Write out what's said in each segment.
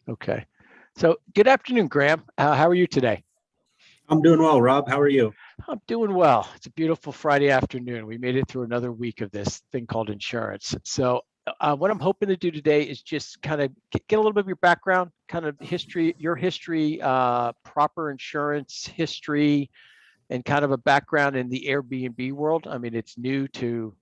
Okay. So good afternoon, Graham. How are you today? I'm doing well, Rob. How are you? I'm doing well. It's a beautiful Friday afternoon. We made it through another week of this thing called insurance. So what I'm hoping to do today is just kind of get a little bit of your background, kind of history, your history, proper insurance history, and kind of a background in the Airbnb world. I mean, it's new to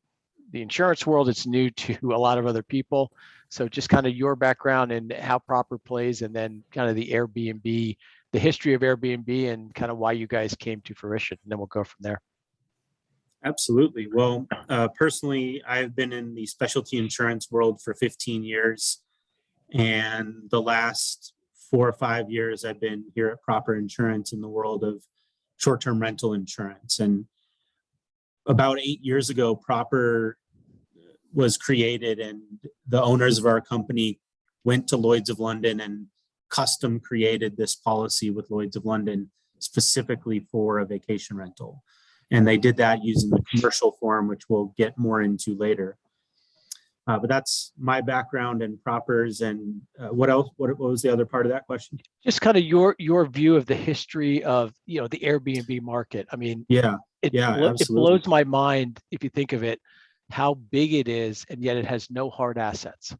the insurance world. It's new to a lot of other people. So just kind of your background and how proper plays, and then kind of the Airbnb, the history of Airbnb, and kind of why you guys came to fruition. And then we'll go from there. Absolutely. Well, personally, I've been in the specialty insurance world for 15 years. And the last 4 or 5 years, I've been here at Proper Insurance in the world of short-term rental insurance. And about 8 years ago, Proper was created, and the owners of our company went to Lloyd's of London and custom created this policy with Lloyd's of London specifically for a vacation rental. And they did that using the commercial form, which we'll get more into later. But that's my background and Propers. And what else? What was the other part of that question? Just kind of your view of the history of the Airbnb market. I mean, Yeah, it absolutely. blows my mind if you think of it, how big it is, and yet it has no hard assets.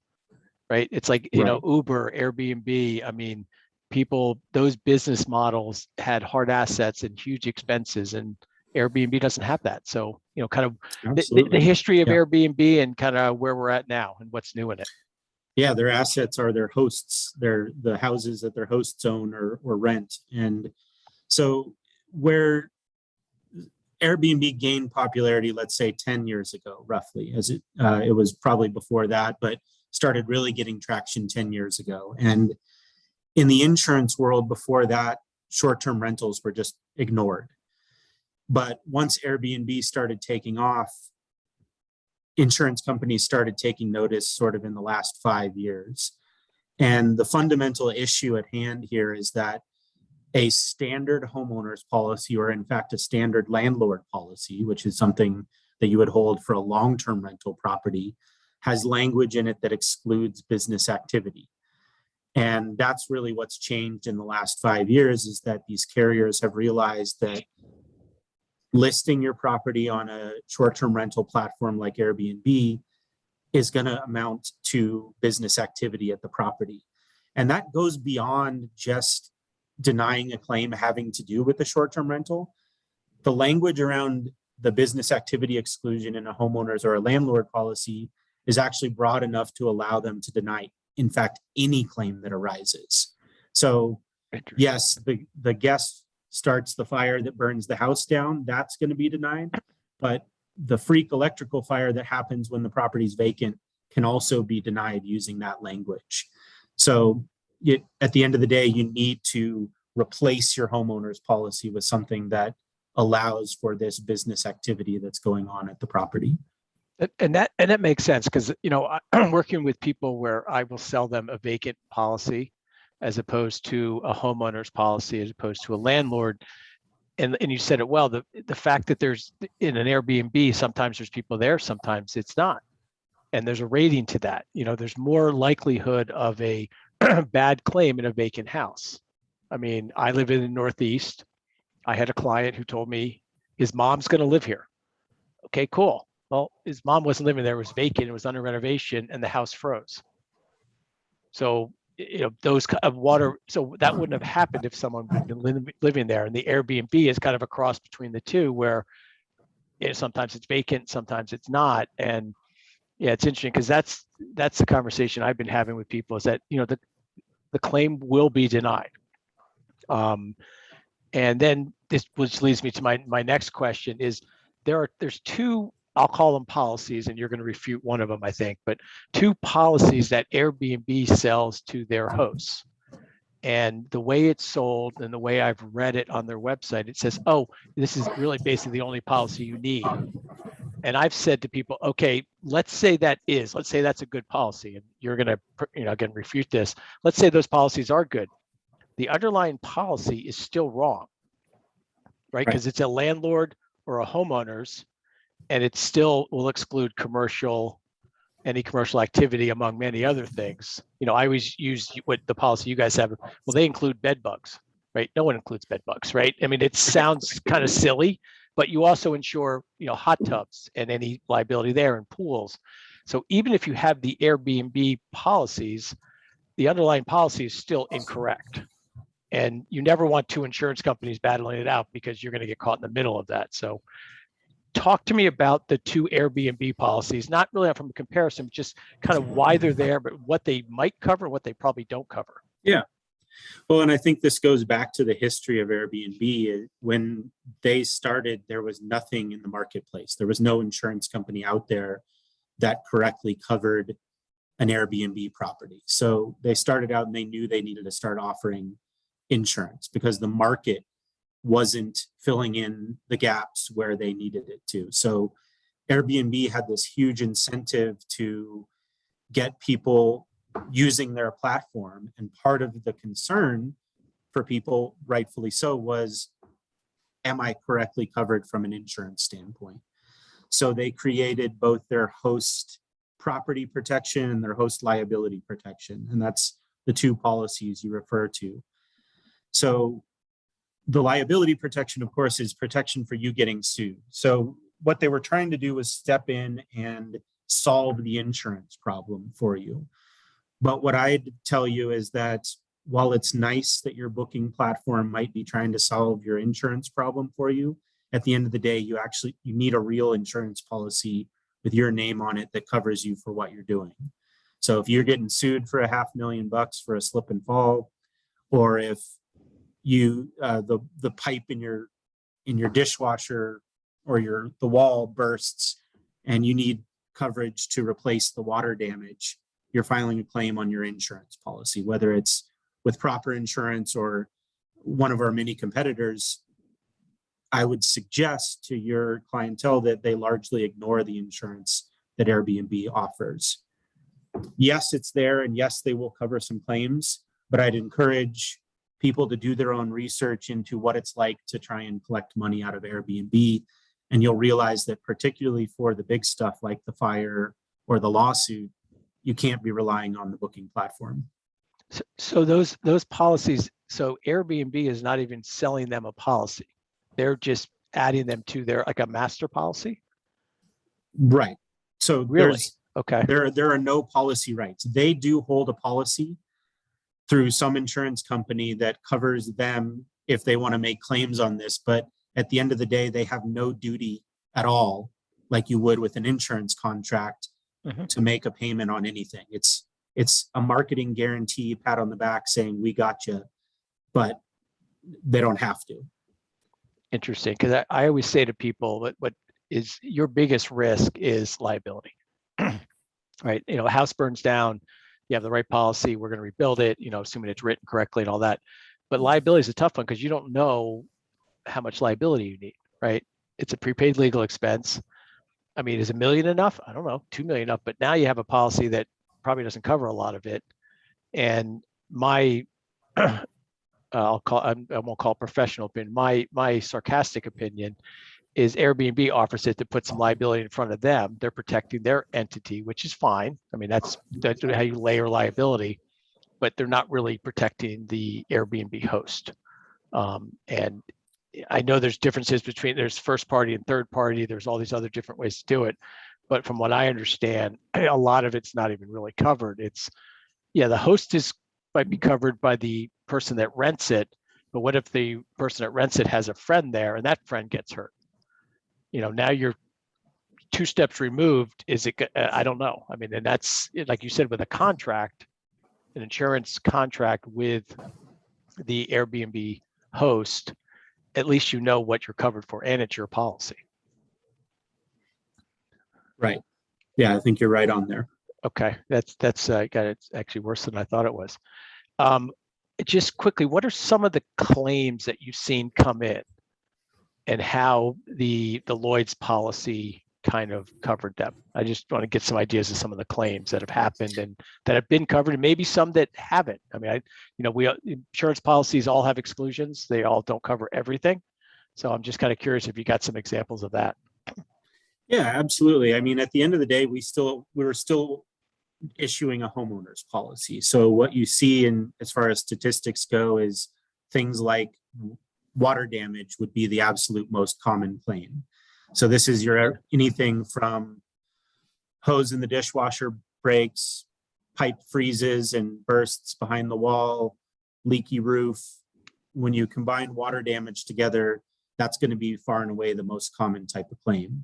Right? It's like, Right. Uber, Airbnb. I mean, people, those business models had hard assets and huge expenses, and Airbnb doesn't have that. So, kind of the Absolutely. history of Yeah. Airbnb and kind of where we're at now and what's new in it. Yeah, their assets are their hosts, they're the houses that their hosts own or rent. And so where Airbnb gained popularity, let's say 10 years ago, roughly, as it was probably before that, but started really getting traction 10 years ago. And in the insurance world before that, short-term rentals were just ignored. But once Airbnb started taking off, insurance companies started taking notice sort of in the last 5 years. And the fundamental issue at hand here is that a standard homeowner's policy, or in fact, a standard landlord policy, which is something that you would hold for a long-term rental property, has language in it that excludes business activity. And that's really what's changed in the last 5 years, is that these carriers have realized that listing your property on a short-term rental platform like Airbnb is going to amount to business activity at the property. And that goes beyond just denying a claim having to do with the short-term rental. The language around the business activity exclusion in a homeowner's or a landlord policy is actually broad enough to allow them to deny, in fact, any claim that arises. So yes, the guest starts the fire that burns the house down, that's going to be denied. But the freak electrical fire that happens when the property is vacant can also be denied using that language. So at the end of the day, you need to replace your homeowner's policy with something that allows for this business activity that's going on at the property. And that makes sense, because I'm working with people where I will sell them a vacant policy as opposed to a homeowner's policy, as opposed to a landlord. And you said it well, the fact that there's in an Airbnb, sometimes there's people there, sometimes it's not. And there's a rating to that. There's more likelihood of a bad claim in a vacant house. I mean, I live in the Northeast. I had a client who told me his mom's going to live here. Okay, cool. Well, his mom wasn't living there, it was vacant, it was under renovation, and the house froze. So, those kind of water, so that wouldn't have happened if someone had been living there. And the Airbnb is kind of a cross between the two, where sometimes it's vacant, sometimes it's not. And yeah, it's interesting, because that's the conversation I've been having with people, is that, the claim will be denied. And then this, which leads me to my next question, is there's two, I'll call them policies, and you're going to refute one of them, I think, but two policies that Airbnb sells to their hosts. And the way it's sold and the way I've read it on their website, it says, oh, this is really basically the only policy you need. And I've said to people, okay, let's say that's a good policy, and you're going to, again, refute this. Let's say those policies are good. The underlying policy is still wrong, right? Because it's a landlord or a homeowner's, and it still will exclude commercial any commercial activity among many other things. I always use what the policy you guys have. Well, they include bed bugs, right? No one includes bed bugs, right? I mean, it sounds kind of silly, but you also insure, hot tubs and any liability there and pools. So even if you have the Airbnb policies, the underlying policy is still incorrect. And you never want two insurance companies battling it out because you're going to get caught in the middle of that. So talk to me about the two Airbnb policies, not really from a comparison, but just kind of why they're there, but what they might cover, what they probably don't cover. Yeah. Well, and I think this goes back to the history of Airbnb. When they started, there was nothing in the marketplace. There was no insurance company out there that correctly covered an Airbnb property. So they started out and they knew they needed to start offering insurance because the market wasn't filling in the gaps where they needed it to. So Airbnb had this huge incentive to get people using their platform. And part of the concern for people, rightfully so, was, am I correctly covered from an insurance standpoint? So they created both their host property protection and their host liability protection. And that's the two policies you refer to. So the liability protection, of course, is protection for you getting sued. So what they were trying to do was step in and solve the insurance problem for you. But what I'd tell you is that while it's nice that your booking platform might be trying to solve your insurance problem for you, at the end of the day, you need a real insurance policy with your name on it that covers you for what you're doing. So if you're getting sued for $500,000 for a slip and fall, or if the pipe in your dishwasher or the wall bursts and you need coverage to replace the water damage, you're filing a claim on your insurance policy, whether it's with proper insurance or one of our many competitors. I would suggest to your clientele that they largely ignore the insurance that Airbnb offers. Yes, it's there, and yes, they will cover some claims, but I'd encourage people to do their own research into what it's like to try and collect money out of Airbnb. And you'll realize that particularly for the big stuff like the fire or the lawsuit, you can't be relying on the booking platform. So those policies, so Airbnb is not even selling them a policy. They're just adding them to their, like a master policy? Right. So really? Okay. There are no policy rights. They do hold a policy through some insurance company that covers them if they want to make claims on this. But at the end of the day, they have no duty at all, like you would with an insurance contract, to make a payment on anything. It's a marketing guarantee, pat on the back saying, we got you, but they don't have to. Interesting. Because I always say to people, what is your biggest risk is liability, right? A house burns down, you have the right policy, we're going to rebuild it, assuming it's written correctly and all that. But liability is a tough one because you don't know how much liability you need, right? It's a prepaid legal expense. I mean, is $1 million enough? I don't know, 2 million enough, but now you have a policy that probably doesn't cover a lot of it. And my, I won't call it professional opinion. My sarcastic opinion is Airbnb offers it to put some liability in front of them. They're protecting their entity, which is fine. I mean, that's how you layer liability, but they're not really protecting the Airbnb host. And I know there's differences there's first party and third party. There's all these other different ways to do it. But from what I understand, a lot of it's not even really covered. The host might be covered by the person that rents it. But what if the person that rents it has a friend there and that friend gets hurt? Now you're 2 steps removed. Is it? I don't know. I mean, and that's, like you said, with a contract, an insurance contract with the Airbnb host, at least you know what you're covered for and it's your policy. Right. Yeah, I think you're right on there. Okay, that's it's actually worse than I thought it was. Just quickly, what are some of the claims that you've seen come in and how the Lloyd's policy kind of covered them? I just want to get some ideas of some of the claims that have happened and that have been covered, and maybe some that haven't. I mean, insurance policies all have exclusions. They all don't cover everything. So I'm just kind of curious if you got some examples of that. Yeah, absolutely. I mean, at the end of the day, we're still issuing a homeowner's policy. So what you see in as far as statistics go is things like water damage would be the absolute most common claim. So this is your anything from hose in the dishwasher breaks, pipe freezes and bursts behind the wall, leaky roof. When you combine water damage together, that's going to be far and away the most common type of claim.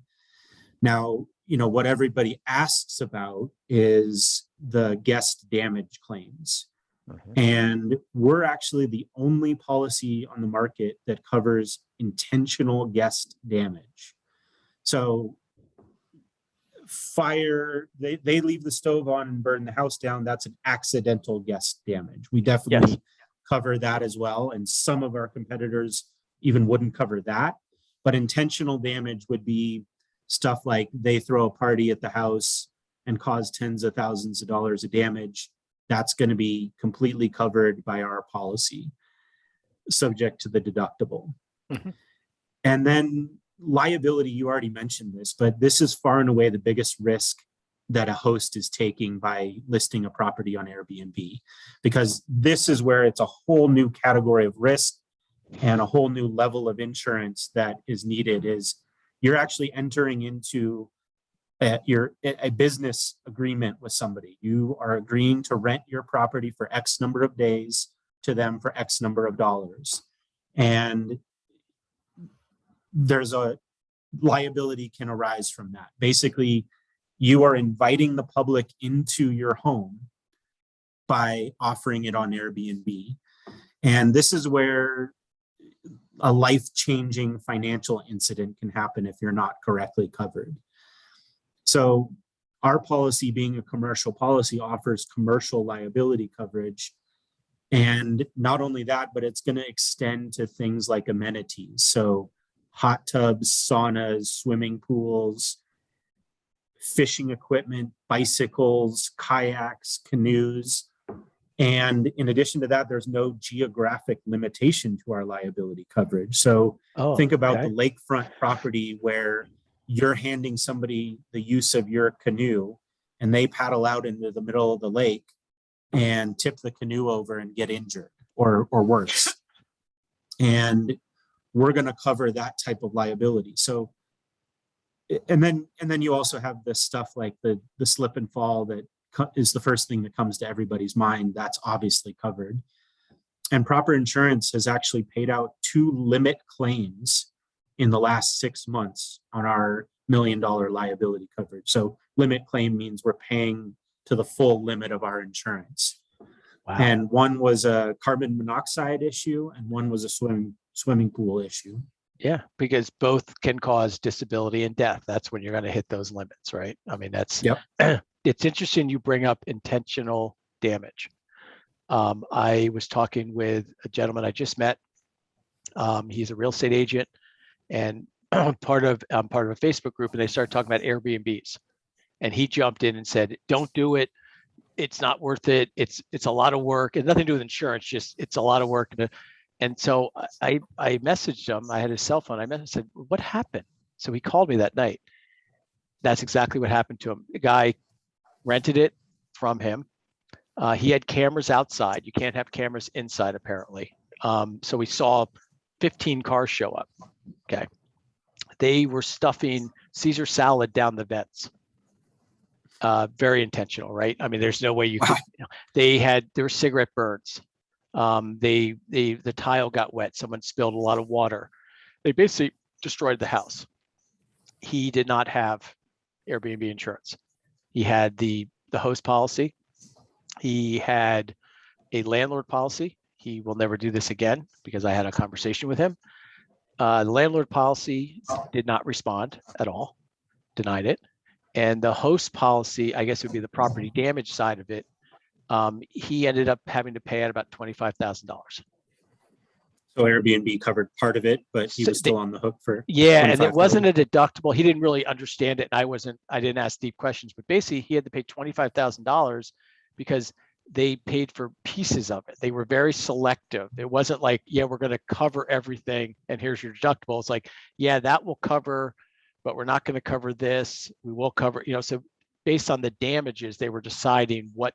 Now, what everybody asks about is the guest damage claims. Mhm. And we're actually the only policy on the market that covers intentional guest damage. So fire, they leave the stove on and burn the house down. That's an accidental guest damage. We Yes. definitely cover that as well. And some of our competitors even wouldn't cover that. But intentional damage would be stuff like they throw a party at the house and cause tens of thousands of dollars of damage. That's going to be completely covered by our policy, subject to the deductible. Mhm. And then liability, you already mentioned this, but this is far and away the biggest risk that a host is taking by listing a property on Airbnb, because this is where it's a whole new category of risk and a whole new level of insurance that is needed. Is you're actually entering into a business agreement with somebody. You are agreeing to rent your property for X number of days to them for X number of dollars. And there's a liability can arise from that. Basically, you are inviting the public into your home by offering it on Airbnb. And this is where a life-changing financial incident can happen if you're not correctly covered. So our policy, being a commercial policy, offers commercial liability coverage. And not only that, but it's going to extend to things like amenities. So hot tubs, saunas, swimming pools, fishing equipment, bicycles, kayaks, canoes. And in addition to that, there's no geographic limitation to our liability coverage. So Oh, think about the okay. lakefront property where you're handing somebody the use of your canoe and they paddle out into the middle of the lake and tip the canoe over and get injured or worse. And we're going to cover that type of liability. So and then you also have this stuff like the slip and fall that is the first thing that comes to everybody's mind. That's obviously covered. And proper insurance has actually paid out 2 limit claims in the last 6 months on our $1 million liability coverage. So limit claim means we're paying to the full limit of our insurance. Wow. And one was a carbon monoxide issue and one was a swimming pool issue. Yeah, because both can cause disability and death. That's when you're going to hit those limits, right? I mean, that's Yep. it's interesting you bring up intentional damage. I was talking with a gentleman I just met. He's a real estate agent, and I'm part of a Facebook group, and they started talking about Airbnbs. And he jumped in and said, "Don't do it. It's not worth it. It's a lot of work. It's nothing to do with insurance. Just it's a lot of work." And so I messaged him. I had his cell phone. I messaged, said, "What happened?" So he called me that night. That's exactly what happened to him. The guy rented it from him. He had cameras outside. You can't have cameras inside, apparently. So we saw 15 cars show up. Okay. They were stuffing Caesar salad down the vents. Very intentional, right? I mean, there's no way you could. There were cigarette burns. The tile got wet. Someone spilled a lot of water. They basically destroyed the house. He did not have Airbnb insurance. He had the host policy. He had a landlord policy. He will never do this again because I had a conversation with him. The landlord policy did not respond at all, denied it. And the host policy, I guess it would be the property damage side of it. He ended up having to pay out about $25,000. So Airbnb covered part of it, but he So was still on the hook for yeah, and it 25,000. wasn't a deductible. He didn't really understand it, and I didn't ask deep questions, but basically he had to pay $25,000 because they paid for pieces of it. They were very selective. It wasn't like, yeah, we're going to cover everything and here's your deductible. It's like, yeah, that will cover but we're not going to cover this. We will cover, so based on the damages, they were deciding what,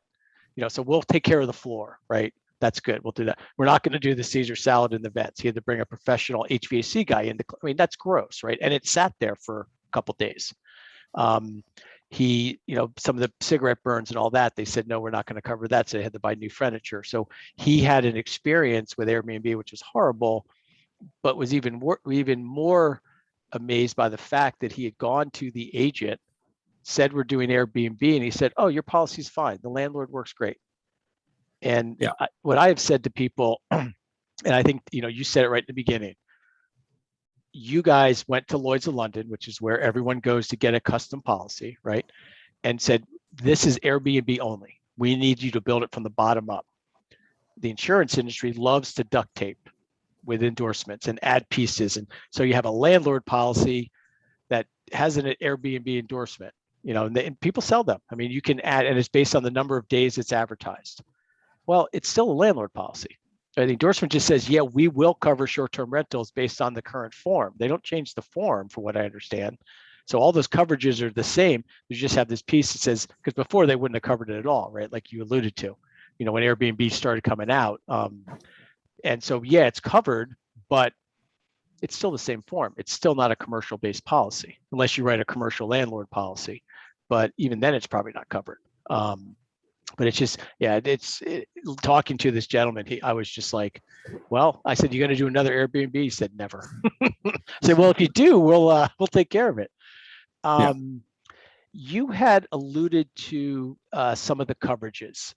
so we'll take care of the floor, right? That's good. We'll do that. We're not going to do the Caesar salad in the vents. He had to bring a professional HVAC guy in. That's gross, right? And it sat there for a couple days. Some of the cigarette burns and all that, they said, no, we're not going to cover that. So they had to buy new furniture. So he had an experience with Airbnb, which was horrible, but was even more amazed by the fact that he had gone to the agent, said, we're doing Airbnb. And he said, oh, your policy's fine. The landlord works great. And Yeah. What I have said to people, and I think, you said it right in the beginning, you guys went to Lloyd's of London, which is where everyone goes to get a custom policy, right? And said, this is Airbnb only. We need you to build it from the bottom up. The insurance industry loves to duct tape with endorsements and add pieces. And so you have a landlord policy that has an Airbnb endorsement, and people sell them. You can add, and it's based on the number of days it's advertised. Well, it's still a landlord policy. The endorsement just says, yeah, we will cover short-term rentals based on the current form. They don't change the form, from what I understand. So all those coverages are the same. You just have this piece that says, because before they wouldn't have covered it at all, right? Like you alluded to, when Airbnb started coming out. And so, yeah, it's covered, but it's still the same form. It's still not a commercial-based policy, unless you write a commercial landlord policy. But even then, it's probably not covered. But it's just, yeah, talking to this gentleman, I was just like, well, I said, you're going to do another Airbnb? He said, never. I said, well, if you do, we'll take care of it. You had alluded to some of the coverages.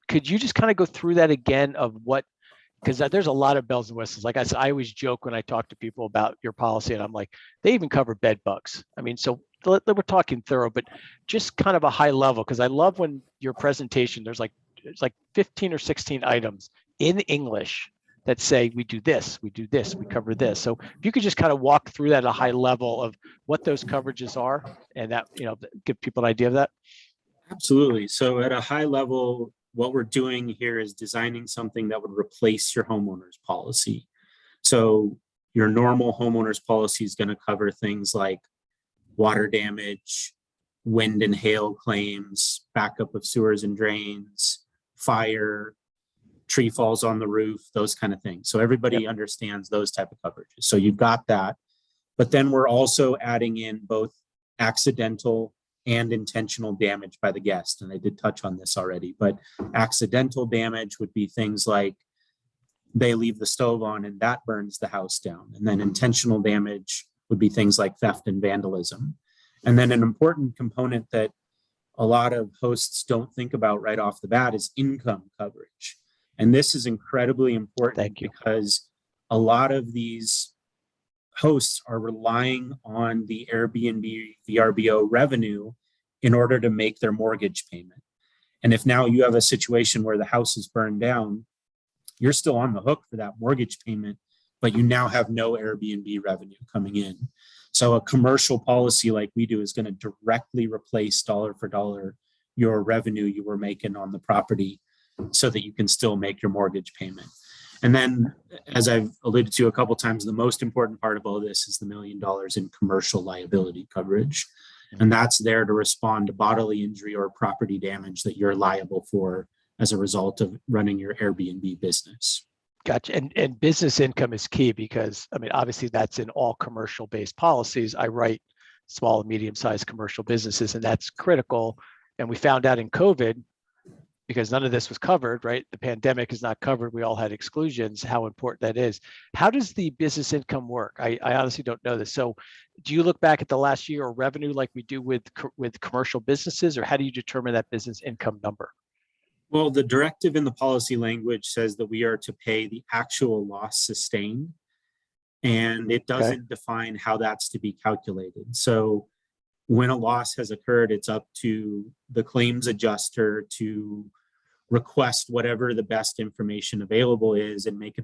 Could you just kind of go through that again of what, because there's a lot of bells and whistles. Like I said, I always joke when I talk to people about your policy, and I'm like, they even cover bed bugs. So we're talking thorough, but just kind of a high level, because I love when your presentation, it's like 15 or 16 items in English that say, we do this, we cover this. So if you could just kind of walk through that at a high level of what those coverages are, and that, give people an idea of that. Absolutely. So at a high level, what we're doing here is designing something that would replace your homeowner's policy. So your normal homeowner's policy is going to cover things like water damage, wind and hail claims, backup of sewers and drains, fire, tree falls on the roof, those kind of things. So everybody understands those type of coverages. So you've got that. But then we're also adding in both accidental and intentional damage by the guest. And I did touch on this already, but accidental damage would be things like they leave the stove on and that burns the house down. And then intentional damage would be things like theft and vandalism. And then an important component that a lot of hosts don't think about right off the bat is income coverage. And this is incredibly important because a lot of these hosts are relying on the Airbnb VRBO revenue in order to make their mortgage payment. And if now you have a situation where the house is burned down, you're still on the hook for that mortgage payment, but you now have no Airbnb revenue coming in. So a commercial policy like we do is going to directly replace dollar for dollar your revenue you were making on the property so that you can still make your mortgage payment. And then, as I've alluded to a couple of times, the most important part of all this is the $1 million in commercial liability coverage. And that's there to respond to bodily injury or property damage that you're liable for as a result of running your Airbnb business. Gotcha. And business income is key because, obviously that's in all commercial-based policies. I write small and medium-sized commercial businesses, and that's critical. And we found out in COVID, because none of this was covered, right? The pandemic is not covered. We all had exclusions, how important that is. How does the business income work? I honestly don't know this. So do you look back at the last year or revenue like we do with commercial businesses, or how do you determine that business income number? Well, the directive in the policy language says that we are to pay the actual loss sustained, and it doesn't define how that's to be calculated. So when a loss has occurred, it's up to the claims adjuster to request whatever the best information available is and make a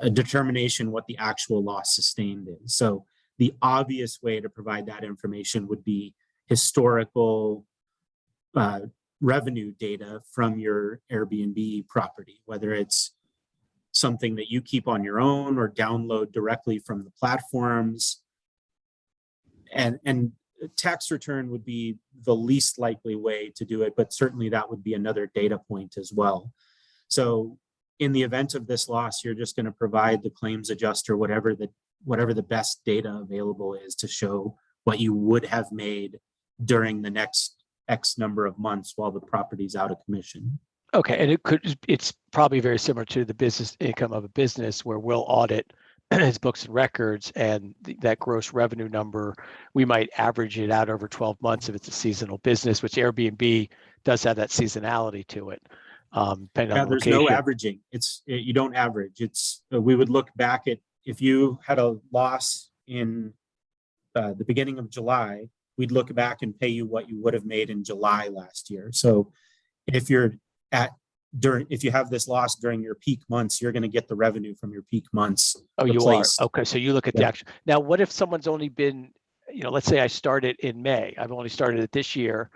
determination what the actual loss sustained is. So the obvious way to provide that information would be historical revenue data from your Airbnb property, whether it's something that you keep on your own or download directly from the platforms. and tax return would be the least likely way to do it, but certainly that would be another data point as well. So in the event of this loss, you're just going to provide the claims adjuster whatever the best data available is to show what you would have made during the next X number of months while the property's out of commission. Okay, and it's probably very similar to the business income of a business where we'll audit its books and records, and that gross revenue number, we might average it out over 12 months if it's a seasonal business, which Airbnb does have that seasonality to it. Depending on the There's location. no averaging. You don't average. We would look back at, if you had a loss in the beginning of July, we'd look back and pay you what you would have made in July last year. So if you have this loss during your peak months, you're going to get the revenue from your peak months. Oh, replaced. you are. Okay, so you look at the actual. Now, what if someone's only been, let's say I started in May. I've only started it this year,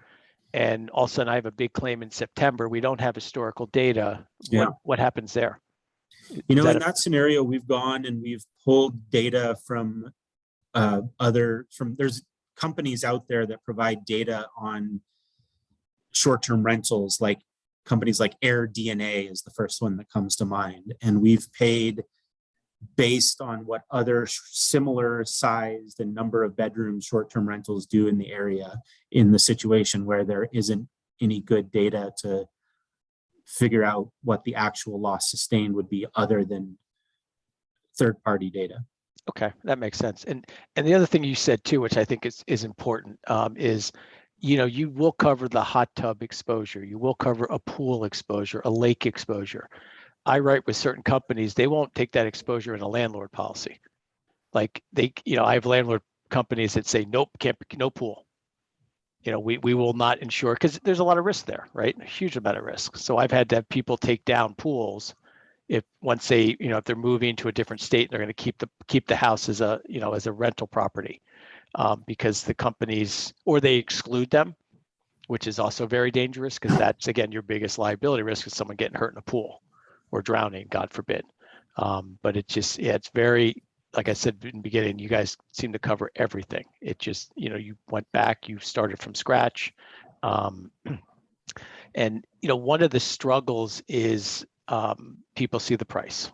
and all of a sudden I have a big claim in September. We don't have historical data. Yeah. What happens there? In that scenario, we've gone and we've pulled data from there's companies out there that provide data on short-term rentals, like companies like AirDNA is the first one that comes to mind. And we've paid based on what other similar sized and number of bedroom short-term rentals do in the area, in the situation where there isn't any good data to figure out what the actual loss sustained would be other than third-party data. Okay, that makes sense. And the other thing you said too, which I think is important, is you will cover the hot tub exposure, you will cover a pool exposure, a lake exposure. I write with certain companies, they won't take that exposure in a landlord policy. Like I have landlord companies that say, nope, can't, no pool. We will not insure, because there's a lot of risk there, right? A huge amount of risk. So I've had to have people take down pools if they're moving to a different state, they're going to keep the house as a rental property, because the companies, or they exclude them, which is also very dangerous, because that's, again, your biggest liability risk is someone getting hurt in a pool or drowning, God forbid. But it's very, like I said in the beginning, you guys seem to cover everything. It just, you went back, you started from scratch. And, one of the struggles is people see the price,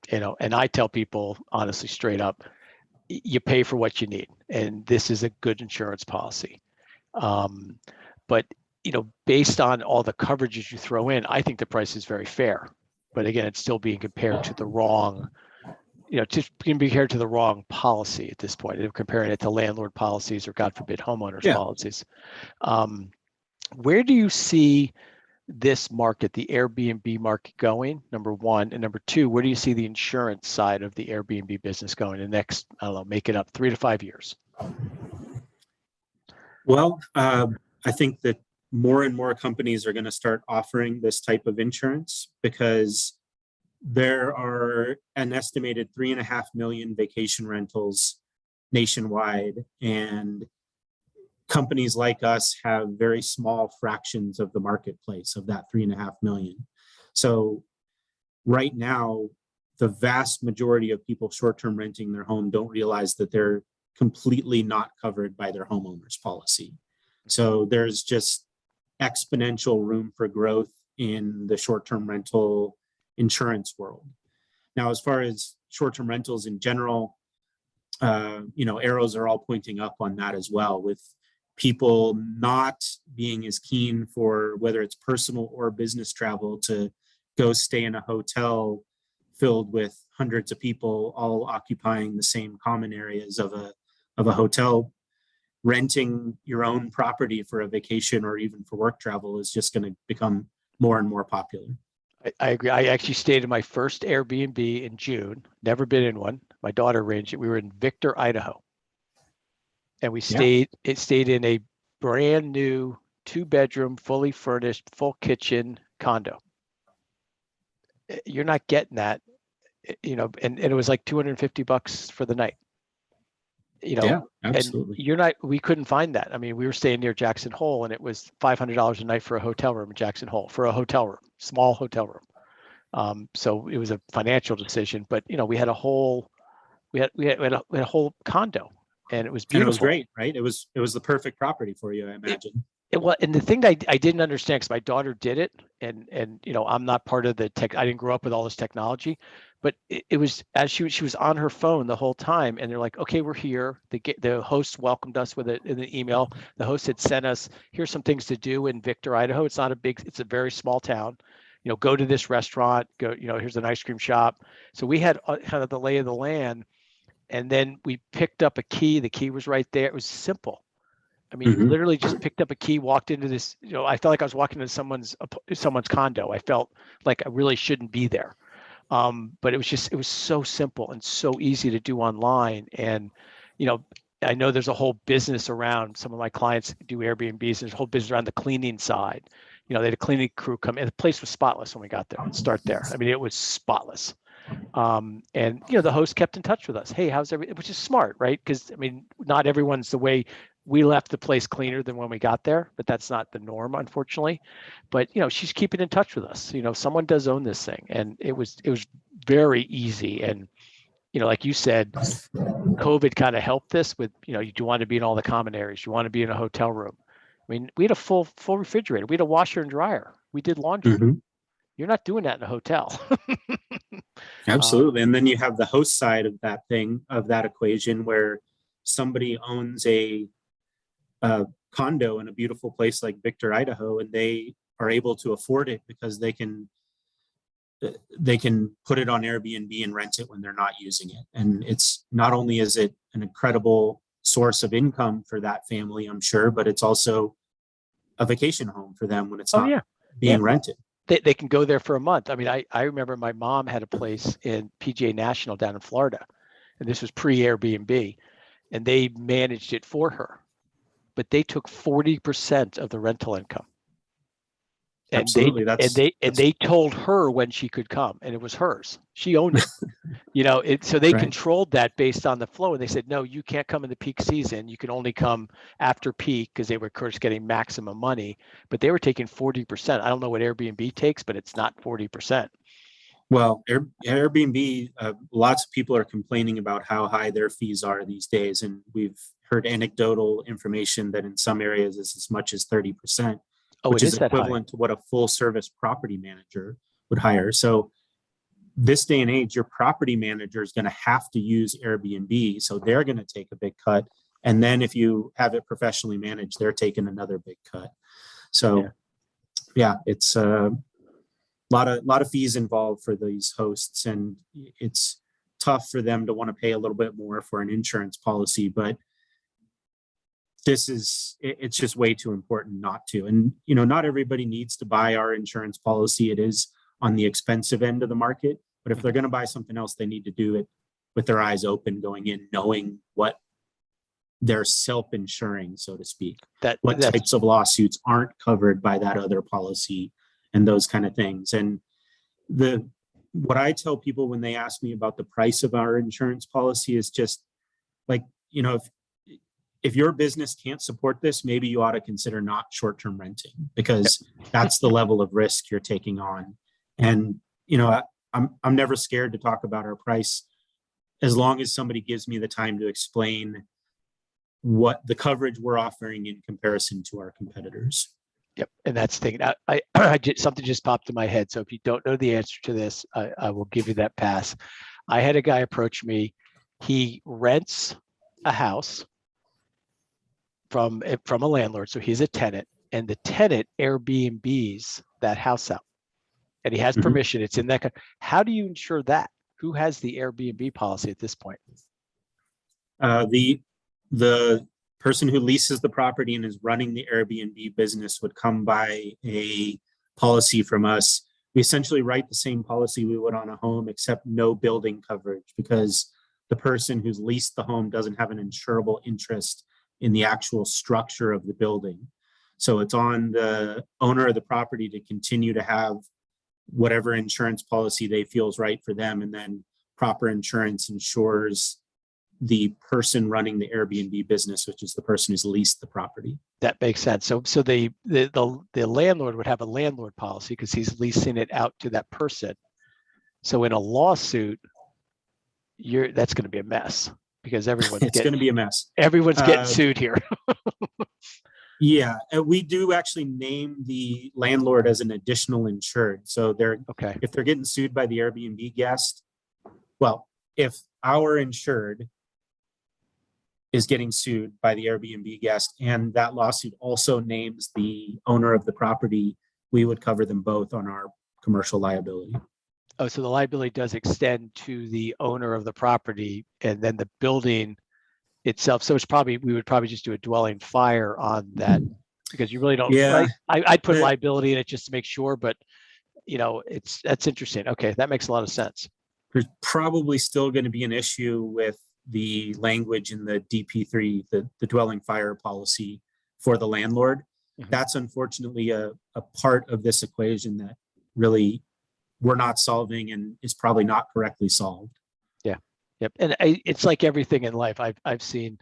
and I tell people honestly, straight up, you pay for what you need. And this is a good insurance policy. But, based on all the coverages you throw in, I think the price is very fair. But again, it's still being compared to the wrong, being compared to the wrong policy at this point. They're comparing it to landlord policies or, God forbid, homeowners policies. Where do you see this market, the Airbnb market, going, number one? And number two, where do you see the insurance side of the Airbnb business going in the next, I don't know, make it up 3 to 5 years? Well, I think that more and more companies are going to start offering this type of insurance, because there are an estimated 3.5 million vacation rentals nationwide, and companies like us have very small fractions of the marketplace of that 3.5 million. So right now, the vast majority of people short-term renting their home don't realize that they're completely not covered by their homeowner's policy. So there's just exponential room for growth in the short-term rental insurance world. Now, as far as short-term rentals in general, arrows are all pointing up on that as well, with people not being as keen for, whether it's personal or business travel, to go stay in a hotel filled with hundreds of people all occupying the same common areas of a hotel. Renting your own property for a vacation or even for work travel is just going to become more and more popular. I agree. I actually stayed in my first Airbnb in June. Never been in one. My daughter arranged it. We were in Victor, Idaho, and we stayed in a brand new 2-bedroom, fully furnished, full kitchen condo. You're not getting that, and it was like $250 for the night. Yeah, absolutely. And we couldn't find that. I mean, we were staying near Jackson Hole, and it was $500 a night for a hotel room in Jackson Hole, for a hotel room, small hotel room. So it was a financial decision, but we had a whole, we had a whole condo, and it was And it was beautiful. great, right? It was the perfect property for you, I imagine. Well, and the thing that I didn't understand, because my daughter did it, and I'm not part of the tech. I didn't grow up with all this technology, but it was as she was on her phone the whole time, and they're like, "Okay, we're here." The host welcomed us with in an email. The host had sent us, "Here's some things to do in Victor, Idaho. It's a very small town. Go to this restaurant. Go, here's an ice cream shop." So we had kind of the lay of the land, and then we picked up a key. The key was right there. It was simple. I mean, Mhm. literally just picked up a key, walked into this, I felt like I was walking into someone's condo. I felt like I really shouldn't be there. But it was so simple and so easy to do online. And, you know, I know there's a whole business around, some of my clients do Airbnbs, there's a whole business around the cleaning side. They had a cleaning crew come in. The place was spotless when we got there. Let's start there. I mean, it was spotless. And the host kept in touch with us. Hey, how's everything? Which is smart, right? Because I mean, not everyone's the way. We left the place cleaner than when we got there, but that's not the norm, unfortunately. But she's keeping in touch with us. Someone does own this thing, and it was very easy. And like you said, COVID kind of helped this with you do want to be in all the common areas. You want to be in a hotel room. I mean, we had a full refrigerator. We had a washer and dryer. We did laundry. Mhm. You're not doing that in a hotel. Absolutely. And then you have the host side of that equation, where somebody owns a condo in a beautiful place like Victor, Idaho, and they are able to afford it because they can put it on Airbnb and rent it when they're not using it. And it's not only is it an incredible source of income for that family, I'm sure, but it's also a vacation home for them when it's Oh not yeah, yeah. being rented. They can go there for a month. I mean, I remember my mom had a place in PGA National down in Florida, and this was pre-Airbnb, and they managed it for her, but they took 40% of the rental income, and they Absolutely. and That's they and they told her when she could come, and it was hers. She owned it. So they right. controlled that based on the flow, and they said, no, you can't come in the peak season. You can only come after peak, because they were, of course, getting maximum money, but they were taking 40%. I don't know what Airbnb takes, but it's not 40%. Well, Airbnb, lots of people are complaining about how high their fees are these days. And we've heard anecdotal information that in some areas is as much as 30%, Oh, which it is is that high. equivalent to what a full service property manager would hire. So this day and age, your property manager is going to have to use Airbnb. So they're going to take a big cut. And then if you have it professionally managed, they're taking another big cut. So yeah, it's lot of fees involved for these hosts, and it's tough for them to want to pay a little bit more for an insurance policy, but it's just way too important not to. And not everybody needs to buy our insurance policy. It is on the expensive end of the market, but if they're going to buy something else, they need to do it with their eyes open going in, knowing what they're self-insuring, so to speak, what types of lawsuits aren't covered by that other policy, and those kind of things. And what I tell people when they ask me about the price of our insurance policy is just like, if your business can't support this, maybe you ought to consider not short-term renting, because that's the level of risk you're taking on. And I'm never scared to talk about our price, as long as somebody gives me the time to explain what the coverage we're offering in comparison to our competitors. Yep, and that's the thing. I something just popped in my head. So if you don't know the answer to this, I will give you that pass. I had a guy approach me. He rents a house from a landlord, so he's a tenant, and the tenant Airbnbs that house out, and he has permission. It's in that. How do you ensure that? Who has the Airbnb policy at this point? The person who leases the property and is running the Airbnb business would come by a policy from us. We essentially write the same policy we would on a home, except no building coverage, because the person who's leased the home doesn't have an insurable interest in the actual structure of the building. So it's on the owner of the property to continue to have whatever insurance policy they feel is right for them, and then proper insurance ensures the person running the Airbnb business, which is the person who's leased the property. That makes sense. So the landlord would have a landlord policy because he's leasing it out to that person. So in a lawsuit, that's going to be a mess. because It's going to be a mess. everyone's getting Uh, sued here. Yeah, and we do actually name the landlord as an additional insured. So Okay. if they're getting sued by the Airbnb guest, well, if our insured is getting sued by the Airbnb guest and that lawsuit also names the owner of the property, we would cover them both on our commercial liability. Oh, so the liability does extend to the owner of the property and then the building itself. So we would probably just do a dwelling fire on that because you really don't, Yeah, right? I'd put the, liability in it just to make sure, but that's interesting. Okay. That makes a lot of sense. there's probably still going to be an issue with the language in the DP3, the dwelling fire policy for the landlord. Mhm. That's unfortunately a part of this equation that really we're not solving and is probably not correctly solved. Yeah. Yep. And it's like everything in life. I've seen,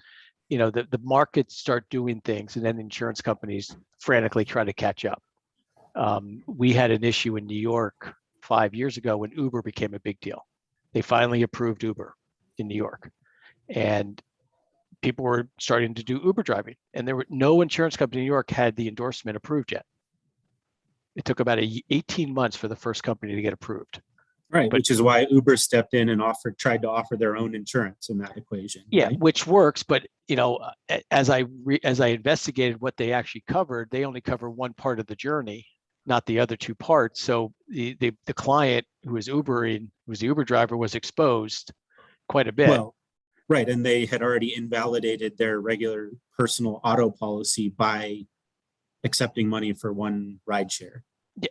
the markets start doing things and then insurance companies frantically try to catch up. We had an issue in New York 5 years ago when Uber became a big deal. They finally approved Uber in New York, and people were starting to do Uber driving, and there were no insurance company in New York had the endorsement approved yet. It took about 18 months for the first company to get approved. Right, But which is why Uber stepped in and tried to offer their own insurance in that equation. yeah, Right? which works. But as I investigated what they actually covered, they only cover one part of the journey, not the other two parts. So the client who was Ubering, who was the Uber driver, was exposed quite a bit. Well, right, and they had already invalidated their regular personal auto policy by accepting money for one ride share.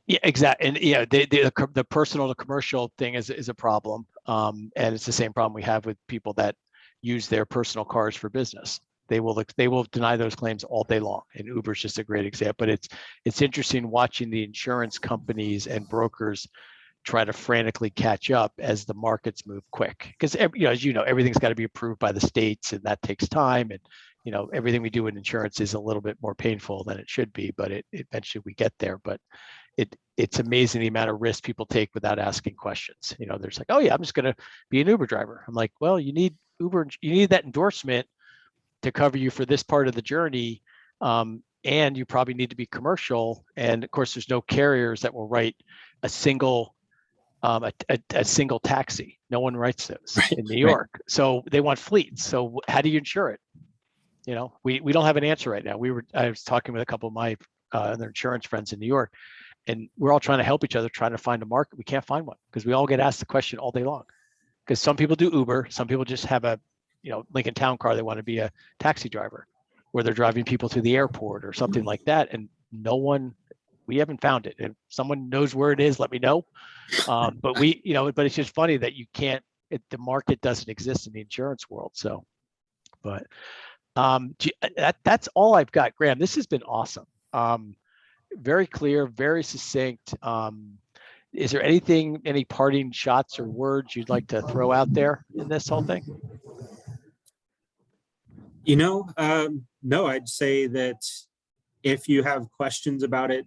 Yeah, exactly. And the personal to commercial thing is a problem. And it's the same problem we have with people that use their personal cars for business. They will deny those claims all day long. And Uber's just a great example. But it's interesting watching the insurance companies and brokers try to frantically catch up as the markets move quick. Because as you know, everything's got to be approved by the states, and that takes time. And everything we do in insurance is a little bit more painful than it should be, but eventually we get there. But it's amazing the amount of risk people take without asking questions. There's like, oh yeah, I'm just going to be an Uber driver. I'm like, well, you need that endorsement to cover you for this part of the journey. And you probably need to be commercial. And of course, there's no carriers that will write a single single taxi. No one writes those in New York. Right. So they want fleets. So how do you insure it? We don't have an answer right now. I was talking with a couple of my other insurance friends in New York, and we're all trying to help each other, trying to find a market. We can't find one because we all get asked the question all day long. Because some people do Uber, some people just have a Lincoln Town car. They want to be a taxi driver, where they're driving people to the airport or something like that. And we haven't found it. If someone knows where it is, let me know. But but it's just funny that you can't. The market doesn't exist in the insurance world. So, but that's all I've got, Graham. This has been awesome. Very clear, very succinct. Is there any parting shots or words you'd like to throw out there in this whole thing? No, I'd say that if you have questions about it,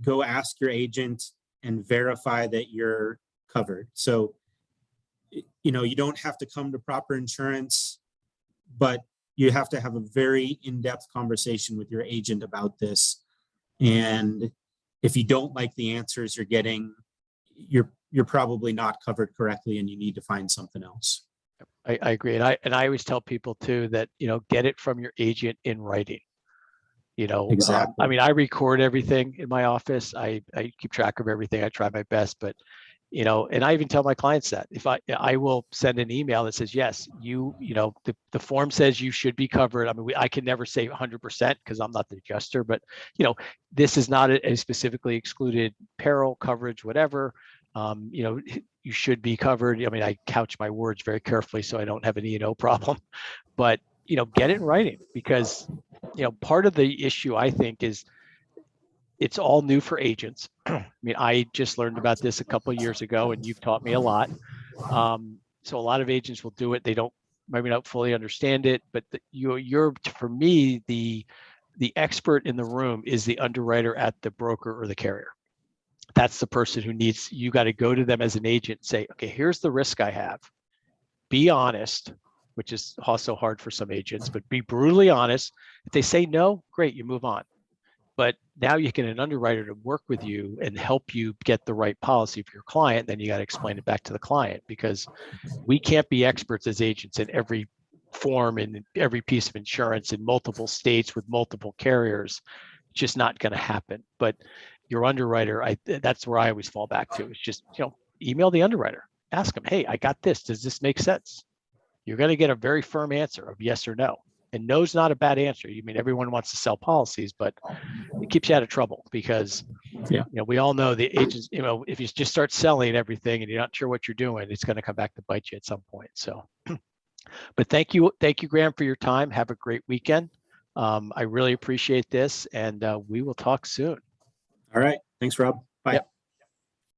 go ask your agent and verify that you're covered. So, you don't have to come to Proper Insurance, but you have to have a very in-depth conversation with your agent about this. And if you don't like the answers you're getting, you're probably not covered correctly and you need to find something else. I agree. And I always tell people too that, get it from your agent in writing. Exactly. I record everything in my office. I keep track of everything. I try my best, but and I even tell my clients that if I will send an email that says, yes, the form says you should be covered. I can never say 100% because I'm not the adjuster, but this is not a specifically excluded peril coverage, whatever. You should be covered. I couch my words very carefully so I don't have an E&O problem, but get it in writing because part of the issue I think is it's all new for agents. I just learned about this a couple of years ago, and you've taught me a lot. So a lot of agents will do it. They maybe not fully understand it, but you're for me the expert in the room is the underwriter at the broker or the carrier. That's the person who you got to go to them as an agent and say, okay, here's the risk I have. Be honest. which is also hard for some agents, but be brutally honest. If they say no, great, you move on. But now you get an underwriter to work with you and help you get the right policy for your client. Then you got to explain it back to the client, because we can't be experts as agents in every form and every piece of insurance in multiple states with multiple carriers. It's just not going to happen. But your underwriter, that's where I always fall back to. It's just, email the underwriter, ask them, hey, I got this. Does this make sense? You're going to get a very firm answer of yes or no. And no's not a bad answer. You mean everyone wants to sell policies, but it keeps you out of trouble, because we all know the agents, if you just start selling everything and you're not sure what you're doing, it's going to come back to bite you at some point. So, but thank you, Graham, for your time. Have a great weekend. I really appreciate this, and we will talk soon. All right. Thanks, Rob. Bye. Yep.